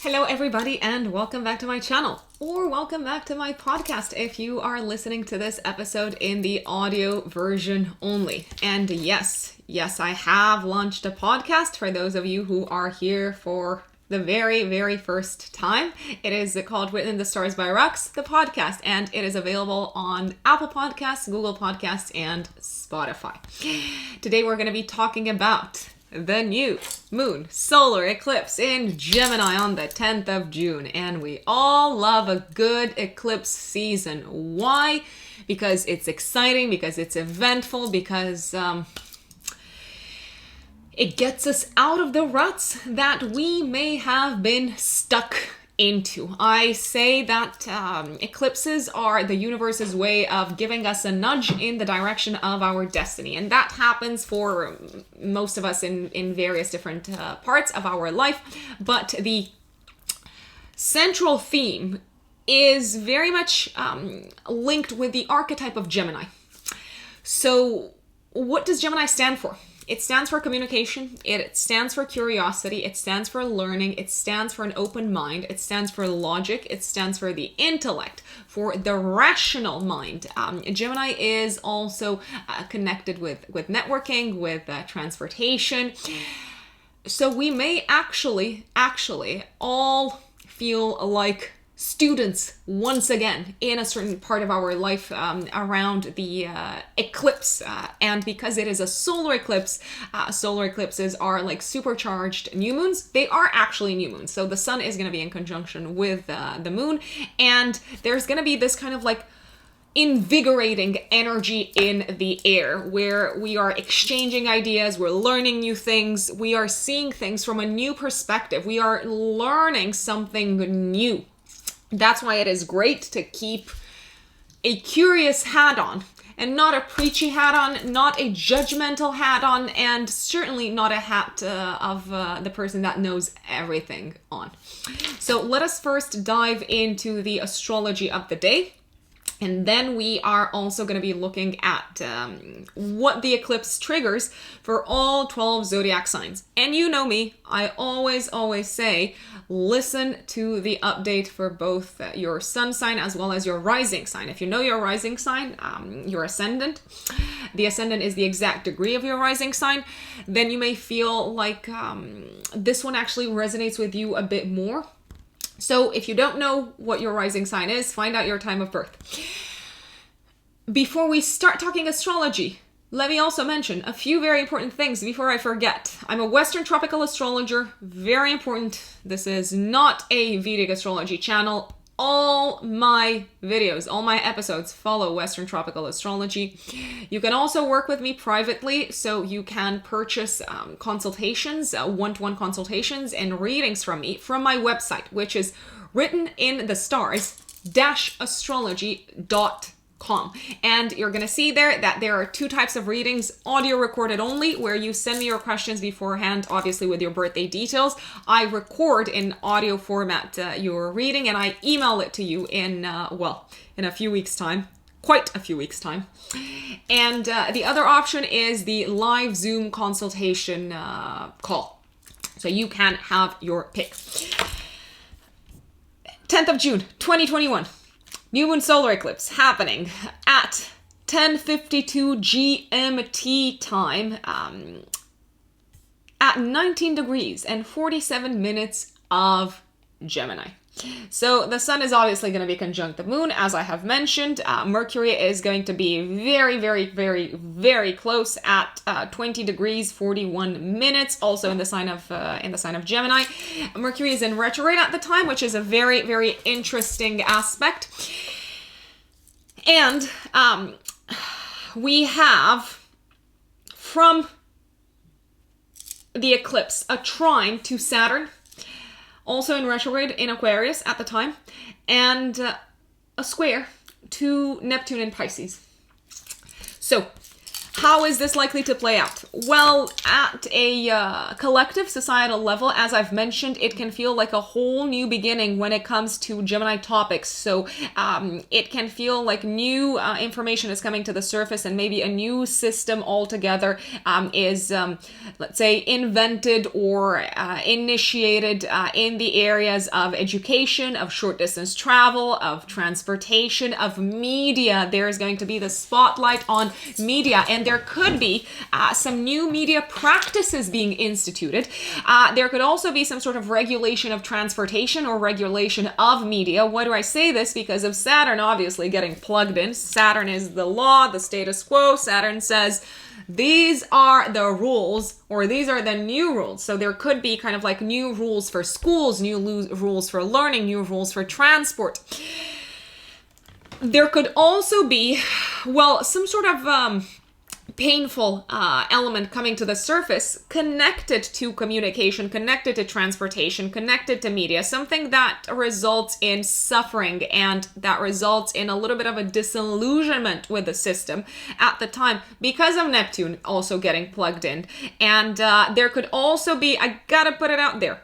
Hello everybody and welcome back to my channel, or welcome back to my podcast if you are listening to this episode in the audio version only. And yes, I have launched a podcast for those of you who are here for the very first time. It is called Written in the Stars by Rux, the podcast, and it is available on Apple Podcasts, Google Podcasts, and Spotify. Today we're going to be talking about the new moon solar eclipse in Gemini on the 10th of June. And we all love a good eclipse season. Why? Because it's exciting, because it's eventful, because it gets us out of the ruts that we may have been stuck into. I say that eclipses are the universe's way of giving us a nudge in the direction of our destiny. And that happens for most of us in various different parts of our life. But the central theme is very much linked with the archetype of Gemini. So what does Gemini stand for? It stands for communication, it stands for curiosity, it stands for learning, it stands for an open mind, it stands for logic, it stands for the intellect, for the rational mind. Gemini is also connected with networking, with transportation. So we may actually all feel like students once again in a certain part of our life around the eclipse, and because it is a solar eclipse, solar eclipses are like supercharged new moons. They are actually new moons, so the sun is going to be in conjunction with the moon, and there's going to be this kind of like invigorating energy in the air where we are exchanging ideas, we're learning new things, we are seeing things from a new perspective, we are learning something new. That's why it is great to keep a curious hat on, and not a preachy hat on, not a judgmental hat on, and certainly not a hat of the person that knows everything on. So let us first dive into the astrology of the day. And then we are also going to be looking at what the eclipse triggers for all 12 zodiac signs. And you know me, I always say, listen to the update for both your sun sign as well as your rising sign. If you know your rising sign, your ascendant, the ascendant is the exact degree of your rising sign, then you may feel like this one actually resonates with you a bit more. So if you don't know what your rising sign is, find out your time of birth. Before we start talking astrology, let me also mention a few very important things before I forget. I'm a Western tropical astrologer, very important. This is not a Vedic astrology channel. All my videos, all my episodes follow Western tropical astrology. You can also work with me privately, so you can purchase consultations, one-to-one consultations and readings from me from my website, which is writteninthestars-astrology.com. And you're going to see there that there are two types of readings: audio recorded only, where you send me your questions beforehand, obviously with your birthday details. I record in audio format your reading, and I email it to you in a few weeks' time. Quite a few weeks' time. And the other option is the live Zoom consultation call. So you can have your pick. 10th of June, 2021. New moon solar eclipse happening at 10:52 GMT time at 19 degrees and 47 minutes of Gemini. So the sun is obviously going to be conjunct the moon, as I have mentioned. Mercury is going to be very close at 20 degrees 41 minutes, also in the sign of Gemini. Mercury is in retrograde at the time, which is a very interesting aspect. And we have from the eclipse a trine to Saturn, also in retrograde in Aquarius at the time, and a square to Neptune in Pisces. So How is this likely to play out? Well, at a collective societal level, as I've mentioned, it can feel like a whole new beginning when it comes to Gemini topics. So it can feel like new information is coming to the surface, and maybe a new system altogether is, let's say, invented or initiated in the areas of education, of short distance travel, of transportation, of media. There is going to be the spotlight on media, and there could be some new media practices being instituted. There could also be some sort of regulation of transportation or regulation of media. Why do I say this? Because of Saturn obviously getting plugged in. Saturn is the law, the status quo. Saturn says, these are the rules, or these are the new rules. So there could be kind of like new rules for schools, new rules for learning, new rules for transport. There could also be, well, some sort of painful element coming to the surface connected to communication, connected to transportation, connected to media, something that results in suffering and that results in a little bit of a disillusionment with the system at the time because of Neptune also getting plugged in. And there could also be, I gotta put it out there,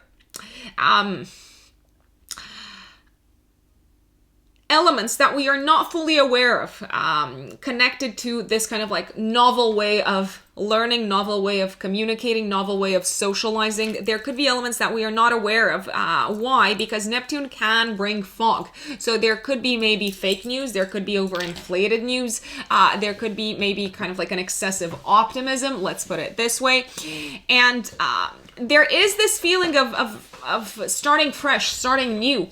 elements that we are not fully aware of, connected to this kind of like novel way of learning, novel way of communicating, novel way of socializing. There could be elements that we are not aware of. Why? Because Neptune can bring fog. So there could be maybe fake news, there could be overinflated news, there could be maybe kind of like an excessive optimism, let's put it this way. And there is this feeling of starting fresh, starting new.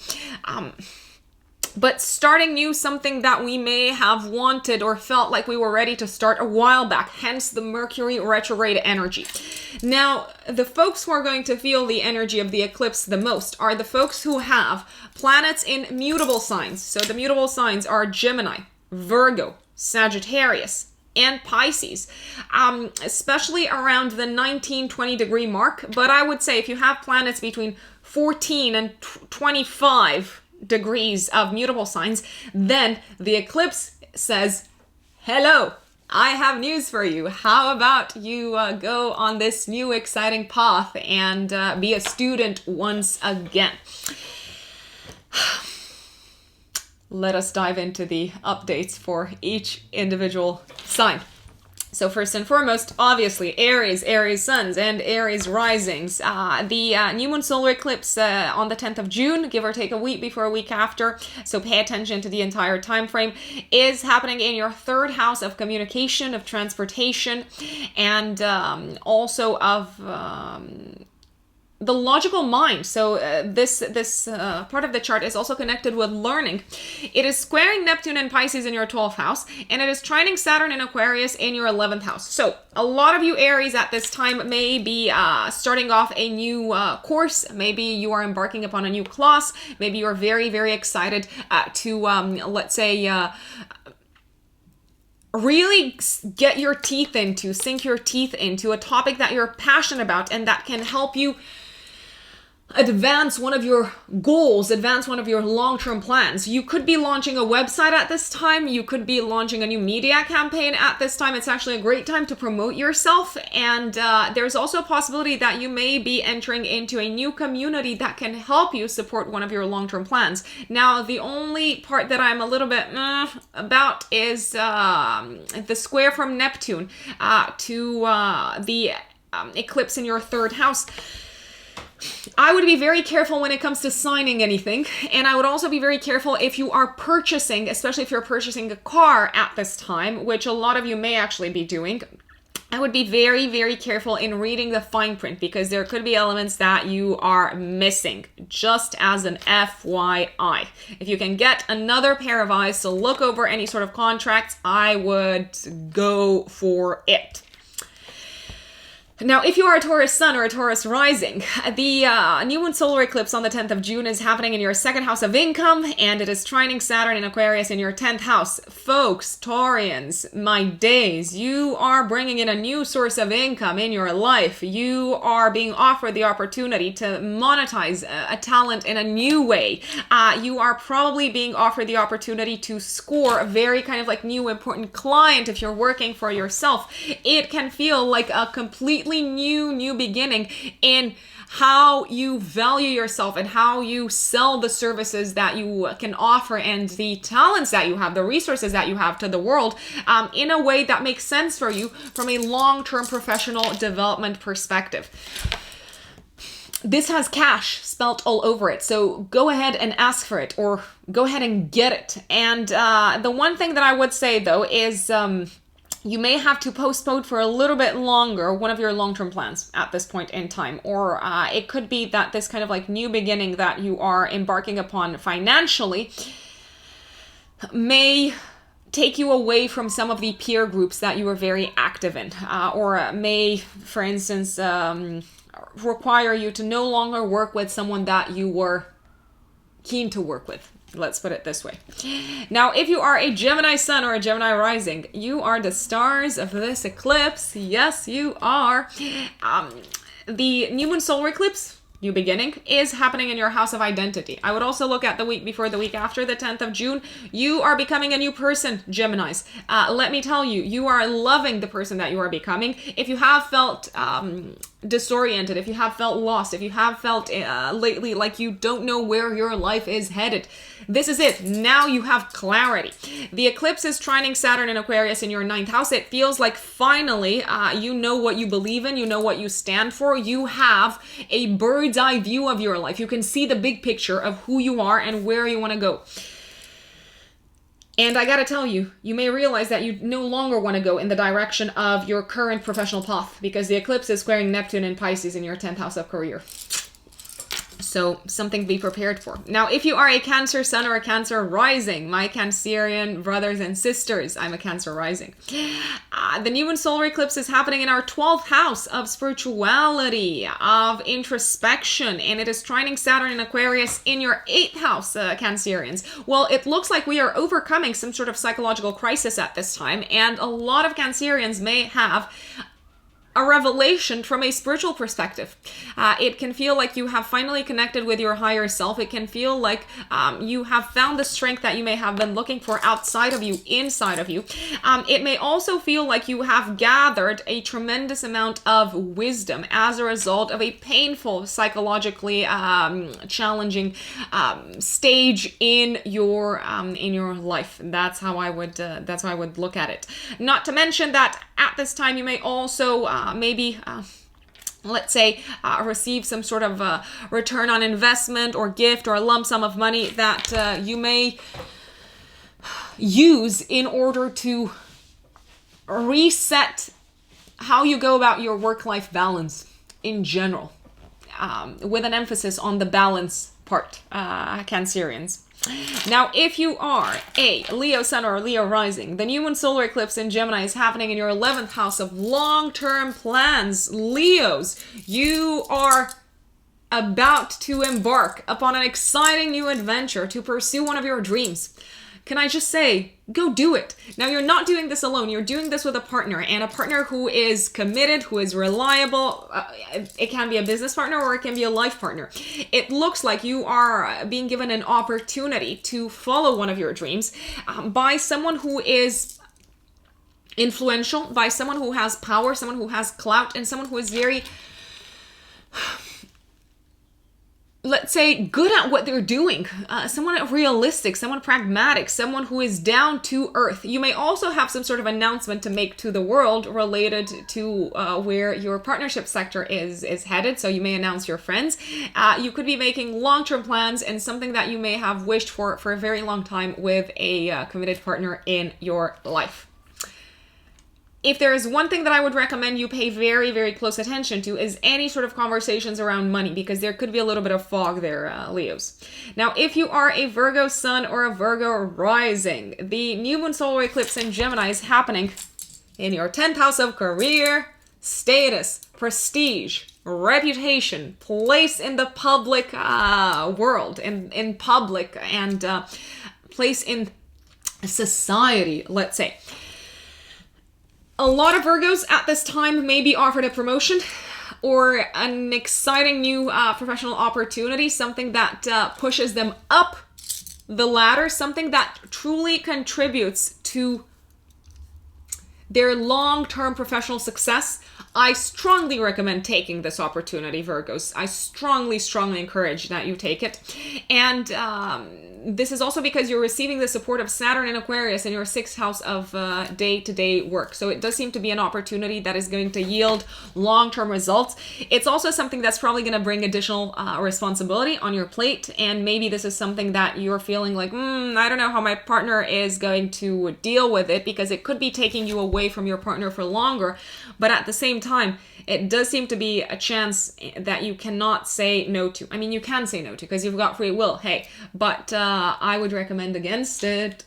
But starting new, something that we may have wanted or felt like we were ready to start a while back, hence the Mercury retrograde energy. Now, the folks who are going to feel the energy of the eclipse the most are the folks who have planets in mutable signs. So the mutable signs are Gemini, Virgo, Sagittarius, and Pisces, especially around the 19-20 degree mark. But I would say if you have planets between 14 and 25 degrees of mutable signs, then the eclipse says, hello, I have news for you. How about you go on this new exciting path and be a student once again? Let us dive into the updates for each individual sign. So first and foremost, obviously, Aries, Aries suns, and Aries risings. The new moon solar eclipse on the 10th of June, give or take a week before a week after, so pay attention to the entire time frame, is happening in your third house of communication, of transportation, and also of the logical mind. So this part of the chart is also connected with learning. It is squaring Neptune and Pisces in your 12th house, and it is trining Saturn and Aquarius in your 11th house. So a lot of you Aries at this time may be starting off a new course. Maybe you are embarking upon a new class. Maybe you are very, very excited to, let's say, really get your teeth into, sink your teeth into a topic that you're passionate about and that can help you advance one of your goals, advance one of your long-term plans. You could be launching a website at this time. You could be launching a new media campaign at this time. It's actually a great time to promote yourself. And there's also a possibility that you may be entering into a new community that can help you support one of your long-term plans. Now, the only part that I'm a little bit about is the square from Neptune to the eclipse in your third house. I would be very careful when it comes to signing anything, and I would also be very careful if you are purchasing, especially if you're purchasing a car at this time, which a lot of you may actually be doing. I would be very, very careful in reading the fine print because there could be elements that you are missing, just as an FYI. If you can get another pair of eyes to look over any sort of contracts, I would go for it. Now, if you are a Taurus sun or a Taurus rising, the new moon solar eclipse on the 10th of June is happening in your second house of income, and it is trining Saturn in Aquarius in your 10th house. Folks, Taurians, my days, you are bringing in a new source of income in your life. You are being offered the opportunity to monetize a talent in a new way. You are probably being offered the opportunity to score a very kind of like new important client if you're working for yourself. It can feel like a completely new beginning in how you value yourself and how you sell the services that you can offer and the talents that you have, the resources that you have to the world, in a way that makes sense for you from a long-term professional development perspective. This has cash spelt all over it, so go ahead and ask for it, or go ahead and get it. And the one thing that I would say, though, is you may have to postpone for a little bit longer one of your long-term plans at this point in time. Or it could be that this kind of like new beginning that you are embarking upon financially may take you away from some of the peer groups that you were very active in. Or may, for instance, require you to no longer work with someone that you were keen to work with. Let's put it this way. Now, if you are a Gemini sun or a Gemini rising, you are the stars of this eclipse. Yes, you are. The new moon solar eclipse, new beginning, is happening in your house of identity. I would also look at the week before, the week after, the 10th of June. You are becoming a new person, Geminis. Let me tell you, you are loving the person that you are becoming. If you have felt disoriented, if you have felt lost, if you have felt lately like you don't know where your life is headed, this is it. Now you have clarity. The eclipse is trining Saturn in Aquarius in your 9th house. It feels like finally you know what you believe in, you know what you stand for. You have a bird's eye view of your life. You can see the big picture of who you are and where you want to go. And I gotta tell you, you may realize that you no longer want to go in the direction of your current professional path, because the eclipse is squaring Neptune in Pisces in your 10th house of career. So something to be prepared for. Now, if you are a Cancer sun or a Cancer rising, my Cancerian brothers and sisters, I'm a Cancer rising. The new moon solar eclipse is happening in our 12th house of spirituality, of introspection, and it is trining Saturn in Aquarius in your 8th house, Cancerians. Well, it looks like we are overcoming some sort of psychological crisis at this time, and a lot of Cancerians may have a revelation from a spiritual perspective. It can feel like you have finally connected with your higher self. It can feel like you have found the strength that you may have been looking for outside of you, inside of you. It may also feel like you have gathered a tremendous amount of wisdom as a result of a painful, psychologically challenging stage in your life. That's how I would look at it. Not to mention that at this time you may also maybe let's say receive some sort of return on investment or gift or a lump sum of money that you may use in order to reset how you go about your work-life balance in general, with an emphasis on the balance part, Cancerians. Now, if you are a Leo sun or a Leo rising, the new moon solar eclipse in Gemini is happening in your 11th house of long-term plans. Leos, you are about to embark upon an exciting new adventure to pursue one of your dreams. Can I just say, go do it. Now, you're not doing this alone. You're doing this with a partner, and a partner who is committed, who is reliable. It can be a business partner or it can be a life partner. It looks like you are being given an opportunity to follow one of your dreams by someone who is influential, by someone who has power, someone who has clout, and someone who is very, let's say, good at what they're doing. Someone realistic, someone pragmatic, someone who is down to earth. You may also have some sort of announcement to make to the world related to where your partnership sector is headed. So you may announce your friends. You could be making long-term plans and something that you may have wished for a very long time with a committed partner in your life. If there is one thing that I would recommend you pay very, very close attention to is any sort of conversations around money, because there could be a little bit of fog there, Leos. Now, if you are a Virgo sun or a Virgo rising, the new moon solar eclipse in Gemini is happening in your 10th house of career, status, prestige, reputation, place in the public world, in public, and place in society, let's say. A lot of Virgos at this time may be offered a promotion or an exciting new professional opportunity, something that pushes them up the ladder, something that truly contributes to their long-term professional success. I strongly recommend taking this opportunity, Virgos. I strongly encourage that you take it. And this is also because you're receiving the support of Saturn and Aquarius in your 6th house of day-to-day work. So it does seem to be an opportunity that is going to yield long-term results. It's also something that's probably going to bring additional responsibility on your plate. And maybe this is something that you're feeling like, I don't know how my partner is going to deal with it, because it could be taking you away from your partner for longer. But at the same time, it does seem to be a chance that you cannot say no to. I mean, you can say no to because you've got free will, hey, but I would recommend against it.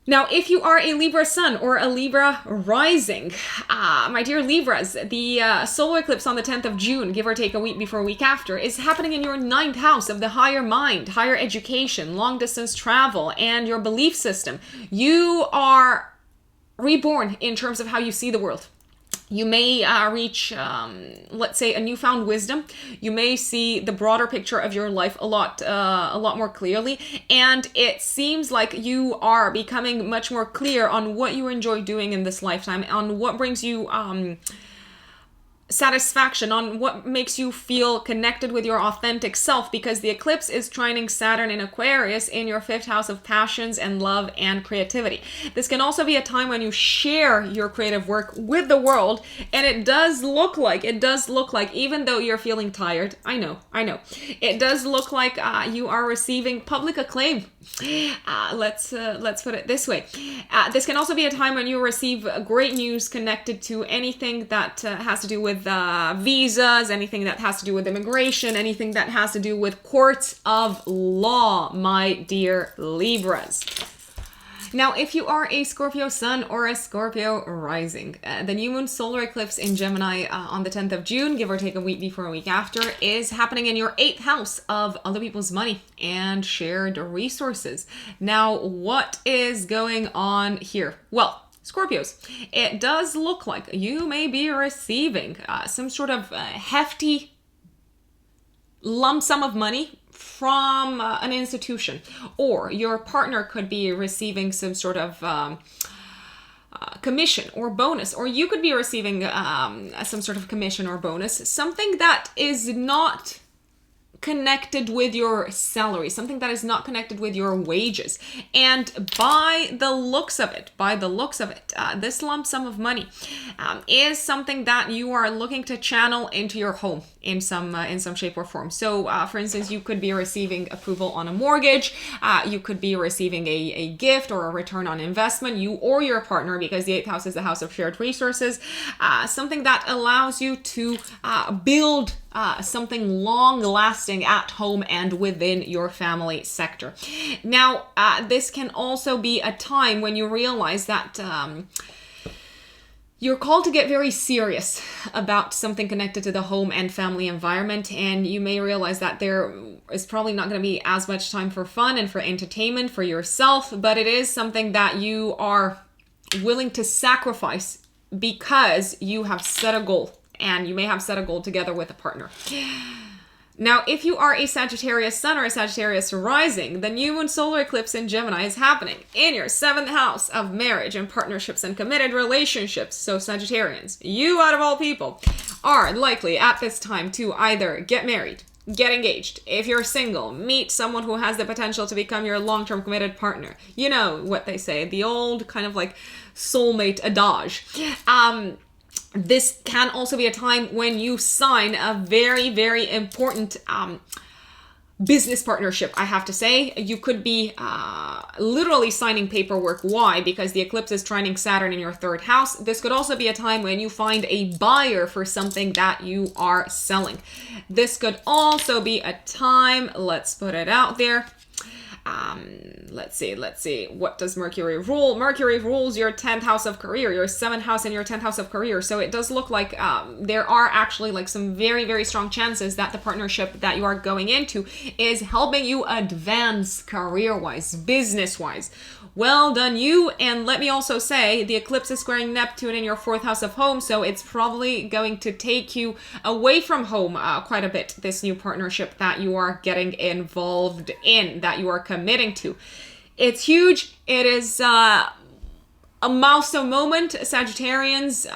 Now, if you are a Libra sun or a Libra rising, my dear Libras, the solar eclipse on the 10th of June, give or take a week before, a week after, is happening in your 9th house of the higher mind, higher education, long distance travel, and your belief system. You are reborn in terms of how you see the world. You may reach, let's say, a newfound wisdom. You may see the broader picture of your life a lot more clearly. And it seems like you are becoming much more clear on what you enjoy doing in this lifetime, on what brings you satisfaction, on what makes you feel connected with your authentic self, because the eclipse is trining Saturn in Aquarius in your 5th house of passions and love and creativity. This can also be a time when you share your creative work with the world, and it does look like, even though you're feeling tired, I know, it does look like you are receiving public acclaim. Let's put it this way. This can also be a time when you receive great news connected to anything that has to do with visas, anything that has to do with immigration, anything that has to do with courts of law, my dear Libras. Now, if you are a Scorpio sun or a Scorpio rising, the new moon solar eclipse in Gemini on the 10th of June, give or take a week before, a week after, is happening in your 8th house of other people's money and shared resources. Now, what is going on here? Well, Scorpios, it does look like you may be receiving some sort of hefty lump sum of money from an institution, or your partner could be receiving some sort of commission or bonus, or you could be receiving some sort of commission or bonus, something that is not connected with your salary, something that is not connected with your wages. And by the looks of it, this lump sum of money is something that you are looking to channel into your home in some shape or form. So for instance, you could be receiving approval on a mortgage, you could be receiving a gift or a return on investment, you or your partner, because the 8th house is the house of shared resources, something that allows you to build something long-lasting at home and within your family sector. Now, this can also be a time when you realize that you're called to get very serious about something connected to the home and family environment, and you may realize that there is probably not going to be as much time for fun and for entertainment for yourself, but it is something that you are willing to sacrifice because you have set a goal. And you may have set a goal together with a partner. Now, if you are a Sagittarius sun or a Sagittarius rising, the new moon solar eclipse in Gemini is happening in your 7th house of marriage and partnerships and committed relationships. So Sagittarians, you out of all people, are likely at this time to either get married, get engaged. If you're single, meet someone who has the potential to become your long-term committed partner. You know what they say, the old kind of like soulmate adage. This can also be a time when you sign a very, very important business partnership, I have to say. You could be literally signing paperwork. Why? Because the eclipse is trining Saturn in your 3rd house. This could also be a time when you find a buyer for something that you are selling. This could also be a time, let's put it out there, Let's see. What does Mercury rule? Mercury rules your 10th house of career, your 7th house and your 10th house of career. So it does look like there are actually like some very, very strong chances that the partnership that you are going into is helping you advance career-wise, business-wise. Well done, you. And let me also say, the eclipse is squaring Neptune in your 4th house of home, so it's probably going to take you away from home quite a bit, this new partnership that you are getting involved in, that you are committing to. It's huge. It is a milestone moment, Sagittarians.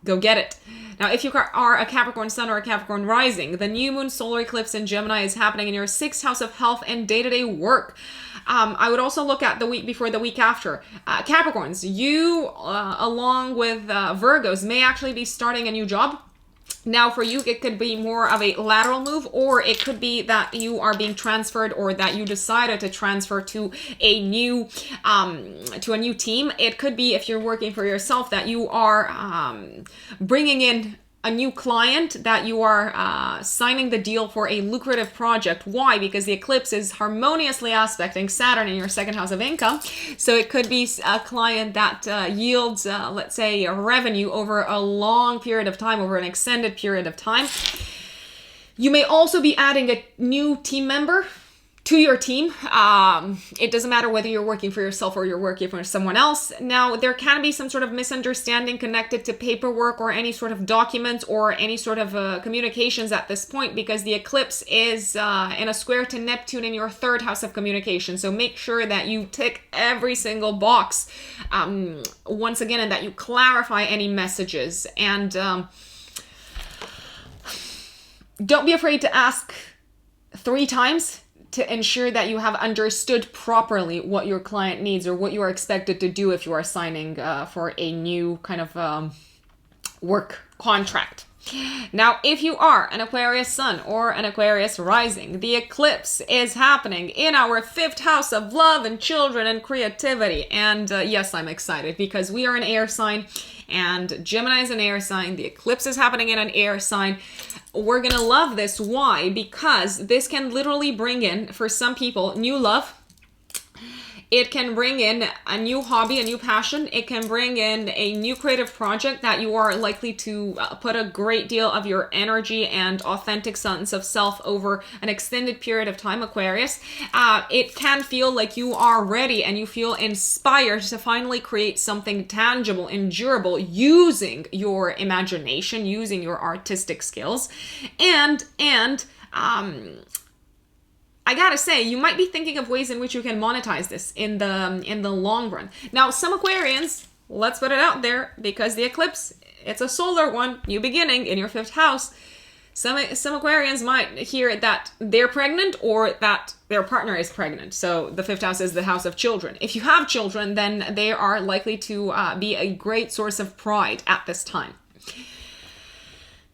Go get it. Now, if you are a Capricorn sun or a Capricorn rising, the new moon solar eclipse in Gemini is happening in your 6th house of health and day-to-day work. I would also look at the week before, the week after. Capricorns, you, along with Virgos, may actually be starting a new job. Now, for you, it could be more of a lateral move, or it could be that you are being transferred, or that you decided to transfer to a new team. It could be, if you're working for yourself, that you are bringing in a new client, that you are signing the deal for a lucrative project. Why? Because the eclipse is harmoniously aspecting Saturn in your 2nd house of income. So it could be a client that yields, let's say, a revenue over a long period of time, over an extended period of time. You may also be adding a new team member to your team. It doesn't matter whether you're working for yourself or you're working for someone else. Now, there can be some sort of misunderstanding connected to paperwork or any sort of documents or any sort of communications at this point, because the eclipse is in a square to Neptune in your 3rd house of communication. So make sure that you tick every single box once again, and that you clarify any messages. And don't be afraid to ask 3 times to ensure that you have understood properly what your client needs or what you are expected to do if you are signing for a new kind of work contract. Now, if you are an Aquarius sun or an Aquarius rising, the eclipse is happening in our 5th house of love and children and creativity. And yes, I'm excited because we are an air sign and Gemini is an air sign. The eclipse is happening in an air sign. We're gonna love this. Why? Because this can literally bring in, for some people, new love. It can bring in a new hobby, a new passion. It can bring in a new creative project that you are likely to put a great deal of your energy and authentic sense of self over an extended period of time, Aquarius. It can feel like you are ready and you feel inspired to finally create something tangible and durable using your imagination, using your artistic skills. And I gotta say, you might be thinking of ways in which you can monetize this in the long run. Now, some Aquarians, let's put it out there, because the eclipse, it's a solar one, new beginning in your 5th house. Some Aquarians might hear that they're pregnant or that their partner is pregnant. So the 5th house is the house of children. If you have children, then they are likely to be a great source of pride at this time.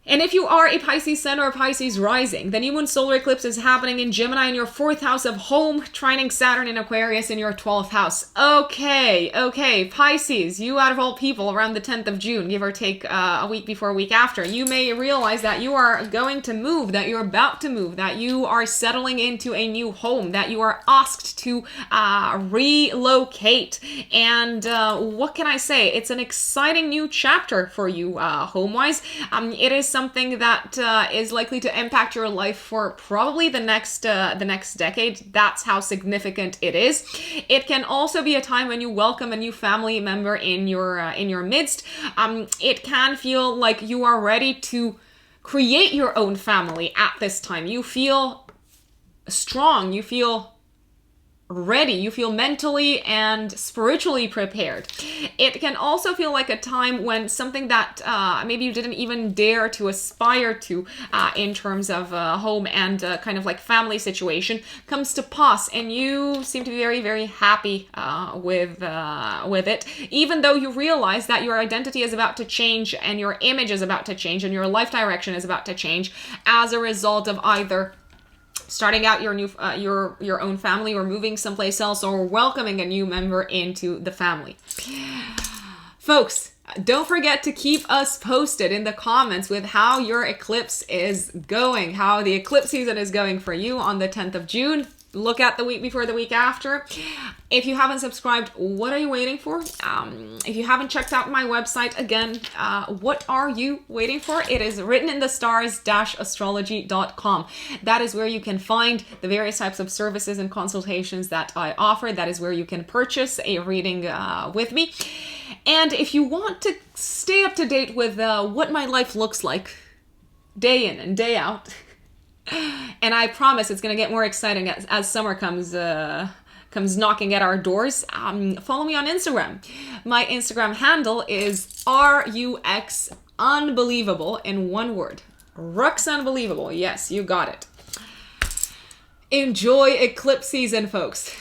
And if you are a Pisces sun or a Pisces rising, the new moon solar eclipse is happening in Gemini in your 4th house of home, trining Saturn in Aquarius in your 12th house. Okay, Pisces, you out of all people, around the 10th of June, give or take a week before, a week after, you may realize that you are going to move, that you're about to move, that you are settling into a new home, that you are asked to relocate. And what can I say? It's an exciting new chapter for you home-wise. It is something that is likely to impact your life for probably the next decade. That's how significant it is. It can also be a time when you welcome a new family member in your midst. It can feel like you are ready to create your own family at this time. You feel strong. You feel ready. You feel mentally and spiritually prepared. It can also feel like a time when something that maybe you didn't even dare to aspire to in terms of home and kind of like family situation comes to pass, and you seem to be very, very happy with it, even though you realize that your identity is about to change and your image is about to change and your life direction is about to change as a result of either starting out your new your own family or moving someplace else or welcoming a new member into the family. Folks, don't forget to keep us posted in the comments with how your eclipse is going, how the eclipse season is going for you on the 10th of June. look at the week before, the week after. If you haven't subscribed, what are you waiting for? If you haven't checked out my website, again, what are you waiting for? It is written in the stars-astrology.com. That is where you can find the various types of services and consultations that I offer. That is where you can purchase a reading with me. And if you want to stay up to date with what my life looks like day in and day out, and I promise it's going to get more exciting as summer comes knocking at our doors. Follow me on Instagram. My Instagram handle is RUX Unbelievable in one word. Rux Unbelievable. Yes, you got it. Enjoy eclipse season, folks.